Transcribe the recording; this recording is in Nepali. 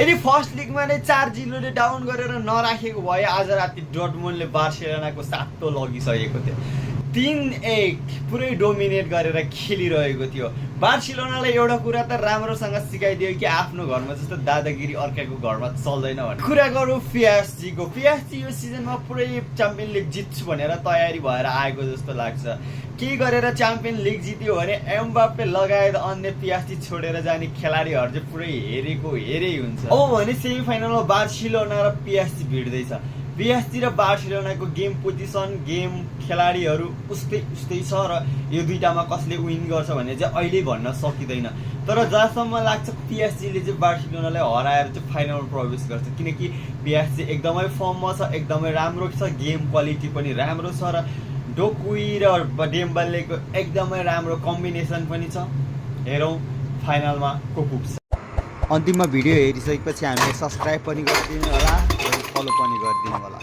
यदि फर्स्ट लिगमा नै 4-0ले डाउन गरेर नराखेको भए आज राति डर्टमुन्डले बार्सिलोनाको 7 लगिसकेको थियो। 3-1 पुरै डोमिनेट गरेर खेलिरहेको थियो। बार्सिलोनालाई एउटा कुरा त राम्रोसँग सिकाइदियो कि आफ्नो घरमा जस्तो दादागिरी अर्काको घरमा चल्दैन भन्ने। कुरा गरौँ पिएसजीको। पिएसजी यो सिजनमा पुरै च्याम्पियन लिग जित्छु भनेर तयारी भएर आएको जस्तो लाग्छ। के गरेर च्याम्पियन लिग जित्यो भने एम्बाप्पे लगायत अन्य पिएसजी छोडेर जाने खेलाडीहरू चाहिँ पुरै हेरै हुन्छ। भने सेमिफाइनलमा बार्सिलोना र पिएसजी भिड्दैछ। पिएसजी र बार्सिलोनाको गेम पोजिसन, गेम खेलाडीहरू उस्तै छ र यो दुईटामा कसले विन गर्छ भन्ने चाहिँ अहिले भन्न सकिँदैन। तर जहाँसम्म लाग्छ पिएसजीले चाहिँ बार्सिलोनालाई हराएर चाहिँ फाइनलमा प्रवेश गर्छ, किनकि पिएसजी एकदमै फर्ममा छ, एकदमै राम्रो छ, गेम क्वालिटी पनि राम्रो छ र डोकुई र डेम्बेलेको एकदमै राम्रो कम्बिनेसन पनि छ। हेरौँ फाइनलमा को पुग्छ। अन्तिममा भिडियो हेरिसकेपछि हामीले सब्सक्राइब पनि गरिदिनु होला र फलो पनि गरिदिनु होला।